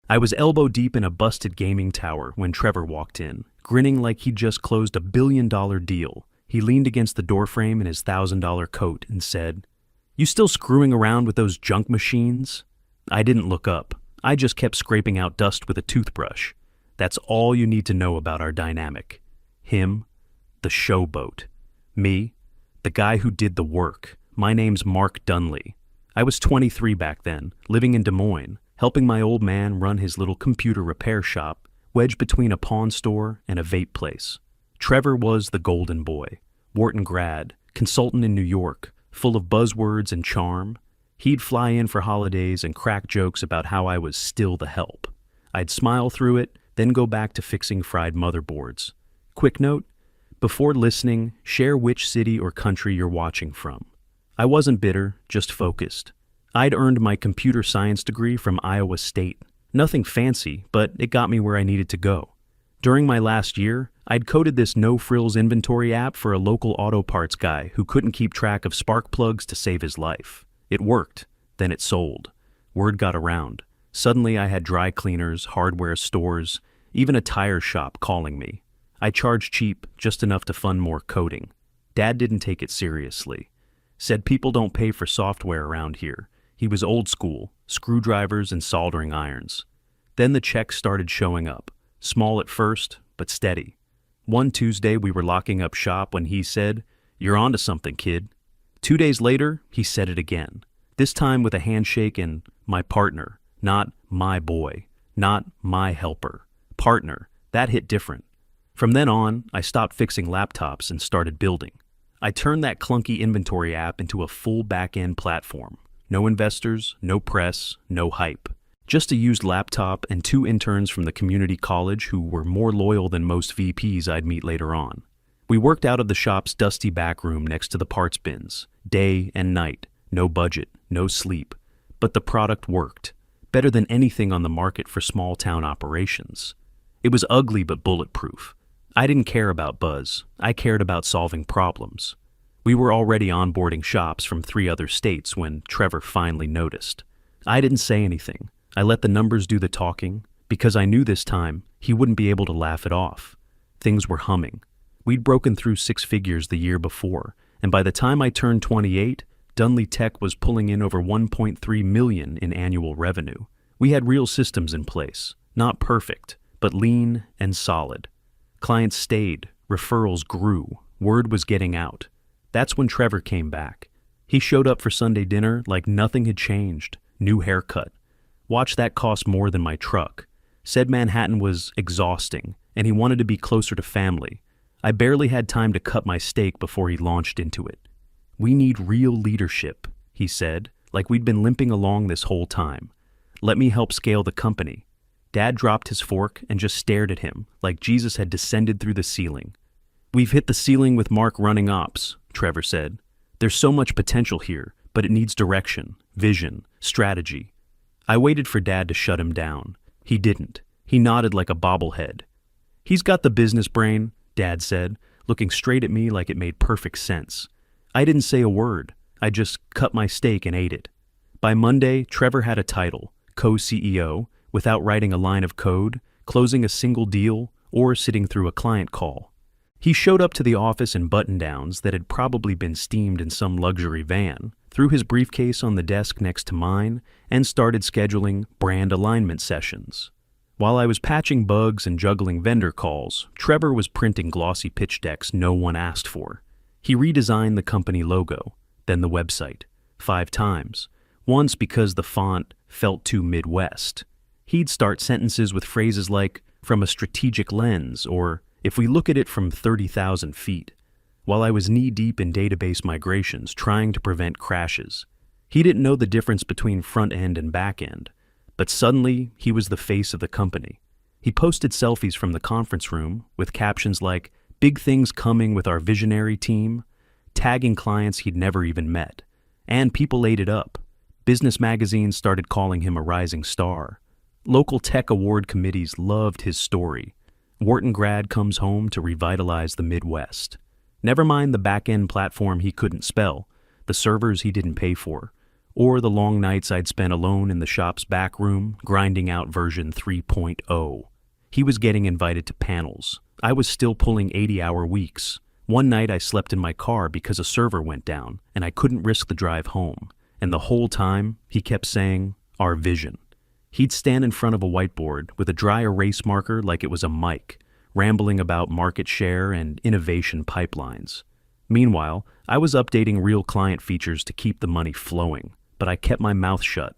I was elbow deep in a busted gaming tower when Trevor walked in, grinning like he'd just closed a $1 billion deal. He leaned against the doorframe in his $1,000 coat and said, "You still screwing around with those junk machines?" I didn't look up. I just kept scraping out dust with a toothbrush. That's all you need to know about our dynamic. Him, the showboat. Me, the guy who did the work. My name's Mark Dunley. I was 23 back then, living in Des Moines, helping my old man run his little computer repair shop, wedged between a pawn store and a vape place. Trevor was the golden boy, Wharton grad, consultant in New York, full of buzzwords and charm. He'd fly in for holidays and crack jokes about how I was still the help. I'd smile through it, then go back to fixing fried motherboards. Quick note, before listening, share which city or country you're watching from. I wasn't bitter, just focused. I'd earned my computer science degree from Iowa State. Nothing fancy, but it got me where I needed to go. During my last year, I'd coded this no-frills inventory app for a local auto parts guy who couldn't keep track of spark plugs to save his life. It worked, then it sold. Word got around. Suddenly I had dry cleaners, hardware stores, even a tire shop calling me. I charged cheap, just enough to fund more coding. Dad didn't take it seriously. Said people don't pay for software around here. He was old school, screwdrivers and soldering irons. Then the checks started showing up, small at first, but steady. One Tuesday we were locking up shop when he said, "You're onto something, kid." 2 days later, he said it again, this time with a handshake and "my partner," not "my boy," not "my helper." Partner, that hit different. From then on, I stopped fixing laptops and started building. I turned that clunky inventory app into a full back-end platform. No investors, no press, no hype. Just a used laptop and 2 interns from the community college who were more loyal than most VPs I'd meet later on. We worked out of the shop's dusty back room next to the parts bins, day and night, no budget, no sleep. But the product worked, better than anything on the market for small-town operations. It was ugly but bulletproof. I didn't care about buzz, I cared about solving problems. We were already onboarding shops from 3 other states when Trevor finally noticed. I didn't say anything. I let the numbers do the talking, because I knew this time he wouldn't be able to laugh it off. Things were humming. We'd broken through 6 figures the year before, and by the time I turned 28, Dunley Tech was pulling in over $1.3 million in annual revenue. We had real systems in place, not perfect, but lean and solid. Clients stayed, referrals grew, word was getting out. That's when Trevor came back. He showed up for Sunday dinner like nothing had changed. New haircut. Watch that cost more than my truck. Said Manhattan was exhausting, and he wanted to be closer to family. I barely had time to cut my steak before he launched into it. "We need real leadership," he said, like we'd been limping along this whole time. "Let me help scale the company." Dad dropped his fork and just stared at him, like Jesus had descended through the ceiling. "We've hit the ceiling with Mark running ops," Trevor said. "There's so much potential here, but it needs direction, vision, strategy." I waited for Dad to shut him down. He didn't. He nodded like a bobblehead. "He's got the business brain," Dad said, looking straight at me like it made perfect sense. I didn't say a word. I just cut my steak and ate it. By Monday, Trevor had a title, co-CEO, without writing a line of code, closing a single deal, or sitting through a client call. He showed up to the office in button-downs that had probably been steamed in some luxury van, threw his briefcase on the desk next to mine, and started scheduling brand alignment sessions. While I was patching bugs and juggling vendor calls, Trevor was printing glossy pitch decks no one asked for. He redesigned the company logo, then the website, 5 times, once because the font felt too Midwest. He'd start sentences with phrases like, "from a strategic lens," or "if we look at it from 30,000 feet," while I was knee-deep in database migrations trying to prevent crashes. He didn't know the difference between front-end and back-end, but suddenly he was the face of the company. He posted selfies from the conference room with captions like, "Big things coming with our visionary team," tagging clients he'd never even met. And people ate it up. Business magazines started calling him a rising star. Local tech award committees loved his story. Wharton grad comes home to revitalize the Midwest. Never mind the back-end platform he couldn't spell, the servers he didn't pay for, or the long nights I'd spent alone in the shop's back room, grinding out version 3.0. He was getting invited to panels. I was still pulling 80-hour weeks. One night I slept in my car because a server went down, and I couldn't risk the drive home. And the whole time, he kept saying, "Our vision." He'd stand in front of a whiteboard with a dry erase marker like it was a mic, rambling about market share and innovation pipelines. Meanwhile, I was updating real client features to keep the money flowing, but I kept my mouth shut.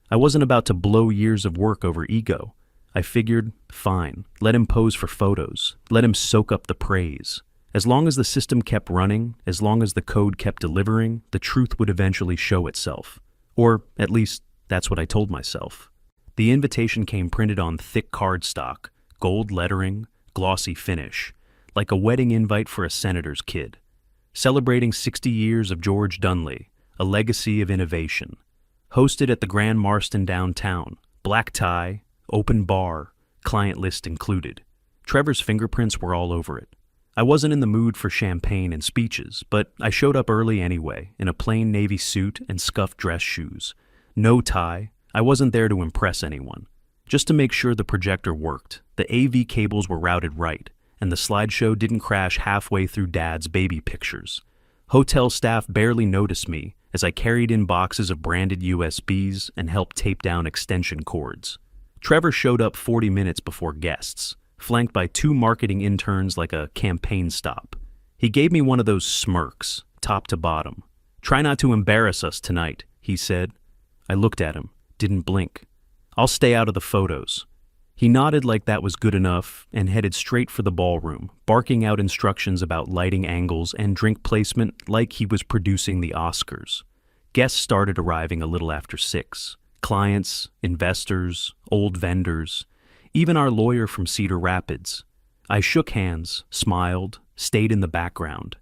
I wasn't about to blow years of work over ego. I figured, fine, let him pose for photos, let him soak up the praise. As long as the system kept running, as long as the code kept delivering, the truth would eventually show itself. Or, at least, that's what I told myself. The invitation came printed on thick cardstock, gold lettering, glossy finish, like a wedding invite for a senator's kid. Celebrating 60 years of George Dunley, a legacy of innovation. Hosted at the Grand Marston downtown, black tie, open bar, client list included. Trevor's fingerprints were all over it. I wasn't in the mood for champagne and speeches, but I showed up early anyway, in a plain navy suit and scuffed dress shoes. No tie. I wasn't there to impress anyone. Just to make sure the projector worked, the AV cables were routed right, and the slideshow didn't crash halfway through Dad's baby pictures. Hotel staff barely noticed me as I carried in boxes of branded USBs and helped tape down extension cords. Trevor showed up 40 minutes before guests, flanked by 2 marketing interns like a campaign stop. He gave me one of those smirks, top to bottom. "Try not to embarrass us tonight," he said. I looked at him, didn't blink. "I'll stay out of the photos." He nodded like that was good enough and headed straight for the ballroom, barking out instructions about lighting angles and drink placement like he was producing the Oscars. Guests started arriving a little after 6. Clients, investors, old vendors, even our lawyer from Cedar Rapids. I shook hands, smiled, stayed in the background.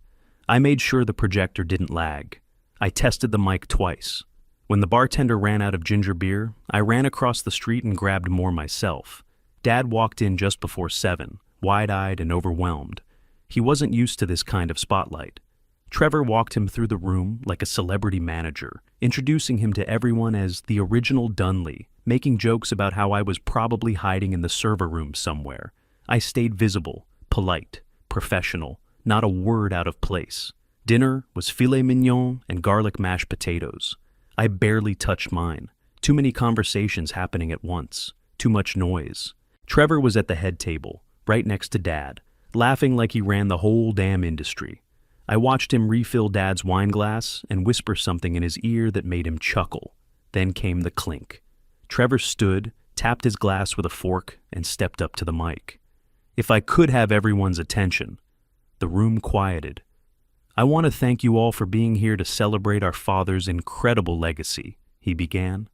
I made sure the projector didn't lag. I tested the mic twice. When the bartender ran out of ginger beer, I ran across the street and grabbed more myself. Dad walked in just before 7, wide-eyed and overwhelmed. He wasn't used to this kind of spotlight. Trevor walked him through the room like a celebrity manager, introducing him to everyone as the original Dunley, making jokes about how I was probably hiding in the server room somewhere. I stayed visible, polite, professional, not a word out of place. Dinner was filet mignon and garlic mashed potatoes. I barely touched mine. Too many conversations happening at once. Too much noise. Trevor was at the head table, right next to Dad, laughing like he ran the whole damn industry. I watched him refill Dad's wine glass and whisper something in his ear that made him chuckle. Then came the clink. Trevor stood, tapped his glass with a fork, and stepped up to the mic. If I could have everyone's attention. The room quieted. "I want to thank you all for being here to celebrate our father's incredible legacy," he began.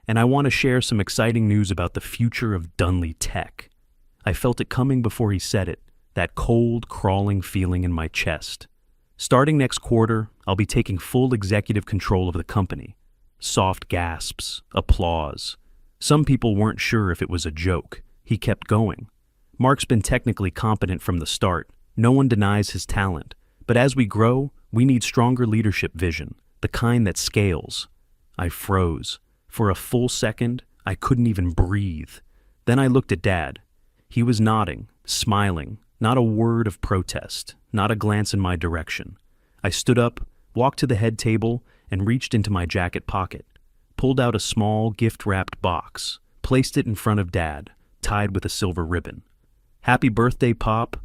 "And I want to share some exciting news about the future of Dunley Tech." I felt it coming before he said it, that cold, crawling feeling in my chest. "Starting next quarter, I'll be taking full executive control of the company." Soft gasps, applause. Some people weren't sure if it was a joke. He kept going. "Mark's been technically competent from the start. No one denies his talent. But as we grow, we need stronger leadership vision, the kind that scales." I froze. For a full second, I couldn't even breathe. Then I looked at Dad. He was nodding, smiling, not a word of protest, not a glance in my direction. I stood up, walked to the head table, and reached into my jacket pocket, pulled out a small gift-wrapped box, placed it in front of Dad, tied with a silver ribbon. "Happy birthday, Pop."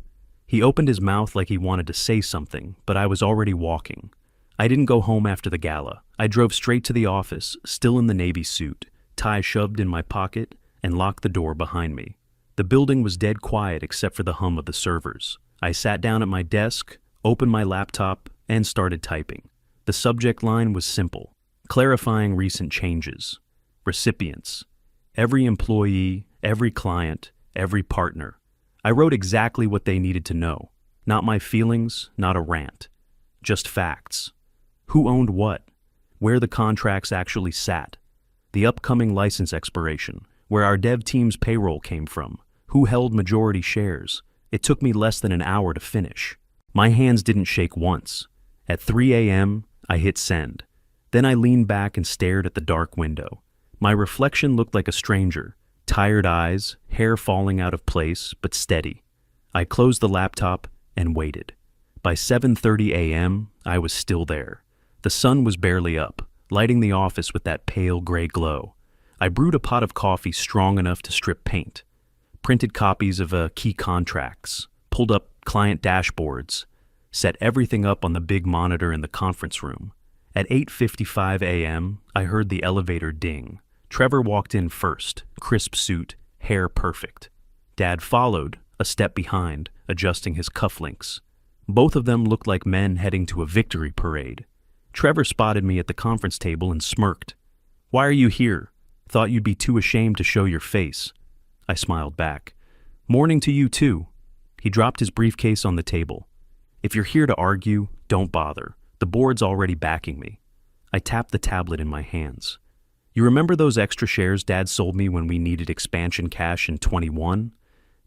He opened his mouth like he wanted to say something, but I was already walking. I didn't go home after the gala. I drove straight to the office, still in the navy suit, tie shoved in my pocket, and locked the door behind me. The building was dead quiet except for the hum of the servers. I sat down at my desk, opened my laptop, and started typing. The subject line was simple, clarifying recent changes. Recipients. Every employee, every client, every partner. I wrote exactly what they needed to know. Not my feelings, not a rant. Just facts. Who owned what? Where the contracts actually sat. The upcoming license expiration. Where our dev team's payroll came from. Who held majority shares. It took me less than an hour to finish. My hands didn't shake once. At 3 a.m., I hit send. Then I leaned back and stared at the dark window. My reflection looked like a stranger, tired eyes, hair falling out of place, but steady. I closed the laptop and waited. By 7:30 a.m., I was still there. The sun was barely up, lighting the office with that pale gray glow. I brewed a pot of coffee strong enough to strip paint, printed copies of key contracts, pulled up client dashboards, set everything up on the big monitor in the conference room. At 8:55 a.m., I heard the elevator ding. Trevor walked in first, crisp suit, hair perfect. Dad followed, a step behind, adjusting his cufflinks. Both of them looked like men heading to a victory parade. Trevor spotted me at the conference table and smirked. "Why are you here? Thought you'd be too ashamed to show your face." I smiled back. "Morning to you too." He dropped his briefcase on the table. "If you're here to argue, don't bother. The board's already backing me." I tapped the tablet in my hands. "You remember those extra shares Dad sold me when we needed expansion cash in 21?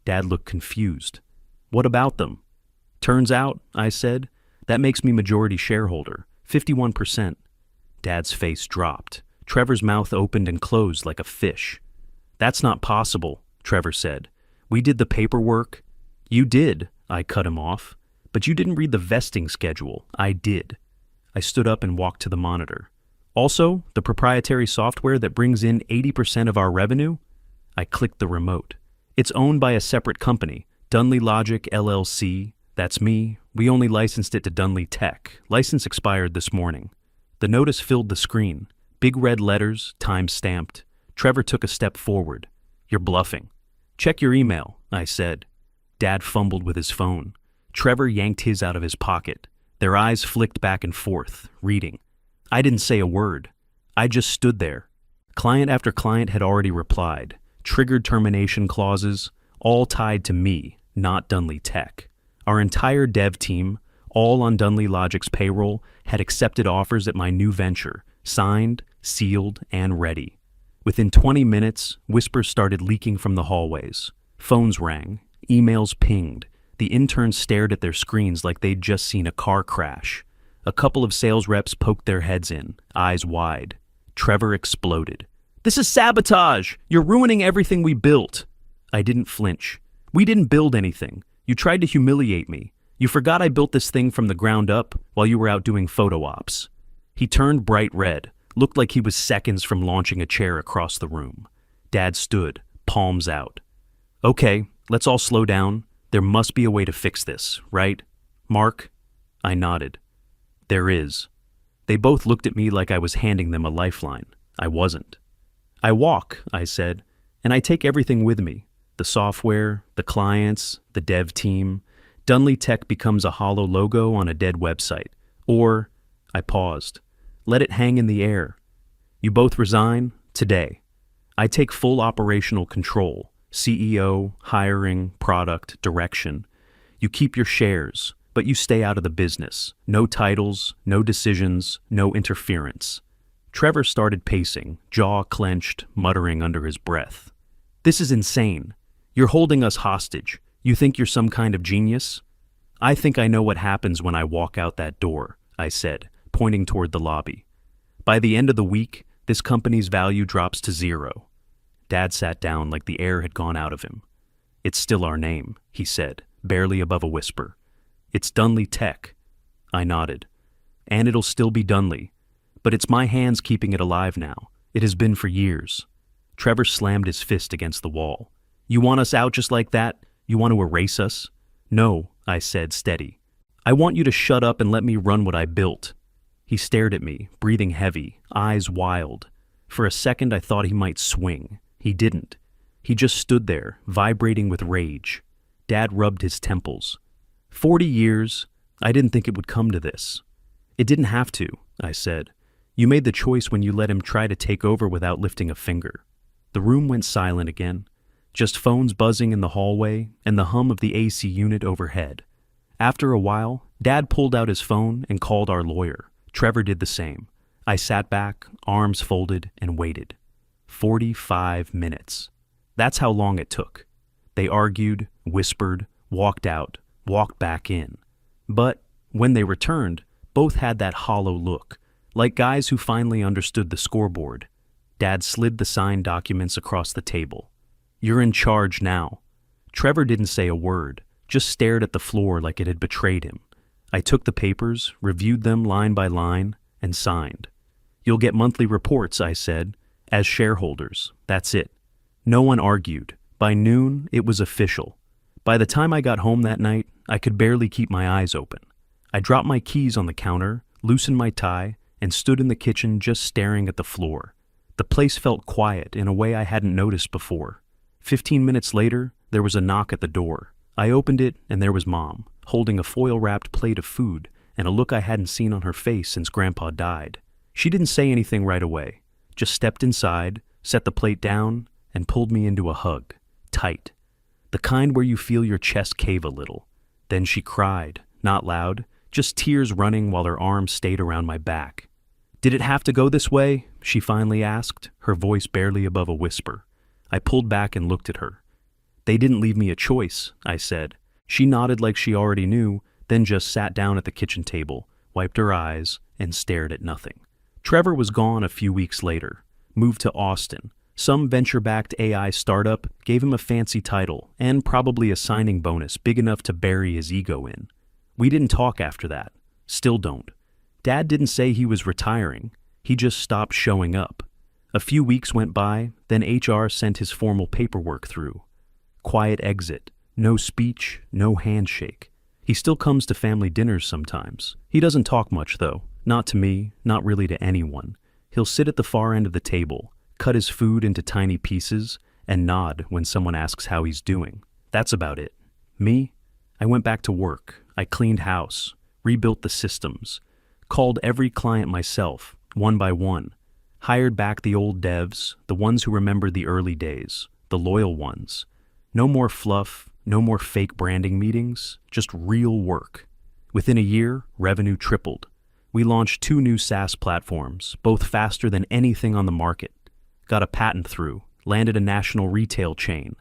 Dad looked confused. "What about them?" "Turns out," I said, "that makes me majority shareholder, 51%. Dad's face dropped. Trevor's mouth opened and closed like a fish. "That's not possible," Trevor said. "We did the paperwork." "You did," I cut him off. "But you didn't read the vesting schedule. I did." I stood up and walked to the monitor. "Also, the proprietary software that brings in 80% of our revenue?" I clicked the remote. "It's owned by a separate company, Dunley Logic LLC. That's me. We only licensed it to Dunley Tech. License expired this morning." The notice filled the screen. Big red letters, time-stamped. Trevor took a step forward. "You're bluffing." "Check your email," I said. Dad fumbled with his phone. Trevor yanked his out of his pocket. Their eyes flicked back and forth, reading. I didn't say a word. I just stood there. Client after client had already replied. Triggered termination clauses, all tied to me, not Dunley Tech. Our entire dev team, all on Dunley Logic's payroll, had accepted offers at my new venture, signed, sealed, and ready. Within 20 minutes, whispers started leaking from the hallways. Phones rang, emails pinged. The interns stared at their screens like they'd just seen a car crash. A couple of sales reps poked their heads in, eyes wide. Trevor exploded. "This is sabotage! You're ruining everything we built!" I didn't flinch. "We didn't build anything. You tried to humiliate me. You forgot I built this thing from the ground up while you were out doing photo ops." He turned bright red, looked like he was seconds from launching a chair across the room. Dad stood, palms out. "Okay, let's all slow down. There must be a way to fix this, right? Mark?" I nodded. "There is." They both looked at me like I was handing them a lifeline. I wasn't. "I walk," I said, "and I take everything with me. The software, the clients, the dev team. Dunley Tech becomes a hollow logo on a dead website. Or," I paused, "let it hang in the air. You both resign today. I take full operational control, CEO, hiring, product, direction. You keep your shares, but you stay out of the business. No titles, no decisions, no interference." Trevor started pacing, jaw clenched, muttering under his breath. "This is insane. You're holding us hostage. You think you're some kind of genius?" "I think I know what happens when I walk out that door," I said, pointing toward the lobby. "By the end of the week, this company's value drops to 0. Dad sat down like the air had gone out of him. "It's still our name," he said, barely above a whisper. "It's Dunley Tech." I nodded. "And it'll still be Dunley. But it's my hands keeping it alive now. It has been for years." Trevor slammed his fist against the wall. "You want us out just like that? You want to erase us?" "No," I said, steady. "I want you to shut up and let me run what I built." He stared at me, breathing heavy, eyes wild. For a second I thought he might swing. He didn't. He just stood there, vibrating with rage. Dad rubbed his temples. 40 years, I didn't think it would come to this." "It didn't have to," I said. "You made the choice when you let him try to take over without lifting a finger." The room went silent again. Just phones buzzing in the hallway and the hum of the AC unit overhead. After a while, Dad pulled out his phone and called our lawyer. Trevor did the same. I sat back, arms folded, and waited. 45 minutes. That's how long it took. They argued, whispered, walked out, walked back in. But when they returned, both had that hollow look. like guys who finally understood the scoreboard. Dad slid the signed documents across the table. "You're in charge now." Trevor didn't say a word, just stared at the floor like it had betrayed him. I took the papers, reviewed them line by line, and signed. "You'll get monthly reports," I said, "as shareholders. That's it." No one argued. By noon, it was official. By the time I got home that night, I could barely keep my eyes open. I dropped my keys on the counter, loosened my tie, and stood in the kitchen just staring at the floor. The place felt quiet in a way I hadn't noticed before. 15 minutes later, there was a knock at the door. I opened it, and there was Mom, holding a foil-wrapped plate of food and a look I hadn't seen on her face since Grandpa died. She didn't say anything right away, just stepped inside, set the plate down, and pulled me into a hug, tight. The kind where you feel your chest cave a little. Then she cried, not loud, just tears running while her arms stayed around my back. "Did it have to go this way?" she finally asked, her voice barely above a whisper. I pulled back and looked at her. "They didn't leave me a choice," I said. She nodded like she already knew, then just sat down at the kitchen table, wiped her eyes, and stared at nothing. Trevor was gone a few weeks later, moved to Austin. Some venture-backed AI startup gave him a fancy title and probably a signing bonus big enough to bury his ego in. We didn't talk after that. Still don't. Dad didn't say he was retiring. He just stopped showing up. A few weeks went by, then HR sent his formal paperwork through. Quiet exit. No speech, no handshake. He still comes to family dinners sometimes. He doesn't talk much, though. Not to me, not really to anyone. He'll sit at the far end of the table, cut his food into tiny pieces, and nod when someone asks how he's doing. That's about it. Me? I went back to work. I cleaned house, rebuilt the systems, called every client myself, one by one, hired back the old devs, the ones who remembered the early days, the loyal ones. No more fluff, no more fake branding meetings, just real work. Within a year, revenue tripled. We launched 2 new SaaS platforms, both faster than anything on the market. Got a patent through, landed a national retail chain.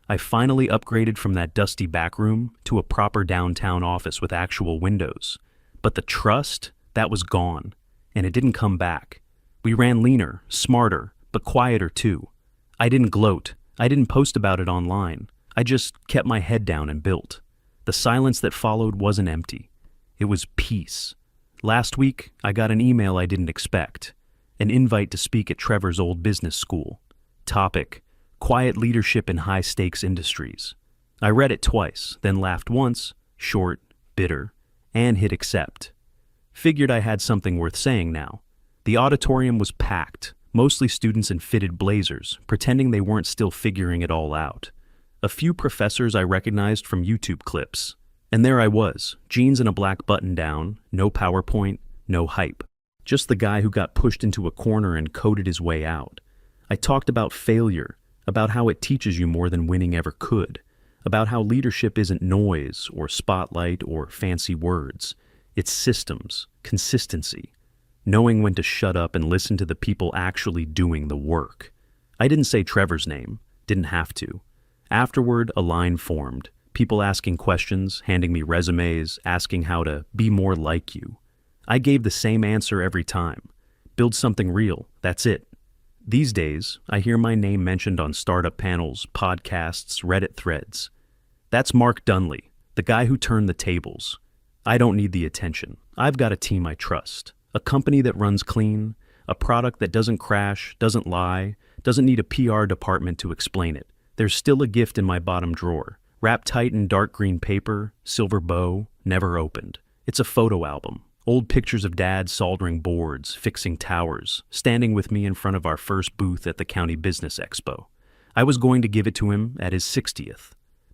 I finally upgraded from that dusty back room to a proper downtown office with actual windows. But the trust, that was gone, and it didn't come back. We ran leaner, smarter, but quieter too. I didn't gloat. I didn't post about it online. I just kept my head down and built. The silence that followed wasn't empty. It was peace. Last week, I got an email I didn't expect. An invite to speak at Trevor's old business school. Topic: Quiet Leadership in High-Stakes Industries. I read it twice, then laughed once, short, bitter, and hit accept. Figured I had something worth saying now. The auditorium was packed, mostly students in fitted blazers, pretending they weren't still figuring it all out. A few professors I recognized from YouTube clips. And there I was, jeans and a black button-down, no PowerPoint, no hype. Just the guy who got pushed into a corner and coded his way out. I talked about failure, about how it teaches you more than winning ever could, about how leadership isn't noise or spotlight or fancy words. It's systems, consistency, knowing when to shut up and listen to the people actually doing the work. I didn't say Trevor's name, didn't have to. Afterward, a line formed. People asking questions, handing me resumes, asking how to be more like you. I gave the same answer every time. Build something real, that's it. These days, I hear my name mentioned on startup panels, podcasts, Reddit threads. That's Mark Dunley, the guy who turned the tables. I don't need the attention. I've got a team I trust. A company that runs clean, a product that doesn't crash, doesn't lie, doesn't need a PR department to explain it. There's still a gift in my bottom drawer. Wrapped tight in dark green paper, silver bow, never opened. It's a photo album. Old pictures of Dad soldering boards, fixing towers, standing with me in front of our first booth at the County Business Expo. I was going to give it to him at his 60th.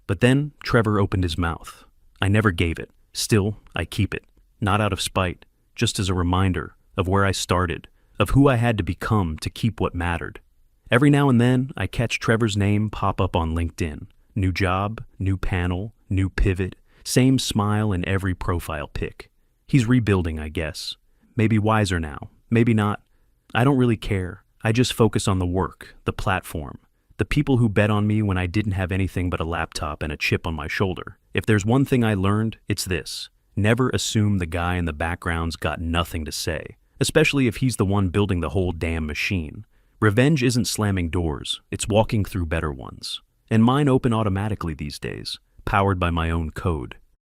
But then Trevor opened his mouth. I never gave it. Still, I keep it. Not out of spite, just as a reminder of where I started, of who I had to become to keep what mattered. Every now and then, I catch Trevor's name pop up on LinkedIn. New job, new panel, new pivot, same smile in every profile pic. He's rebuilding, I guess. Maybe wiser now, maybe not. I don't really care. I just focus on the work, the platform, the people who bet on me when I didn't have anything but a laptop and a chip on my shoulder. If there's one thing I learned, it's this. Never assume the guy in the background's got nothing to say. especially if he's the one building the whole damn machine. Revenge isn't slamming doors, it's walking through better ones. And mine open automatically these days, powered by my own code.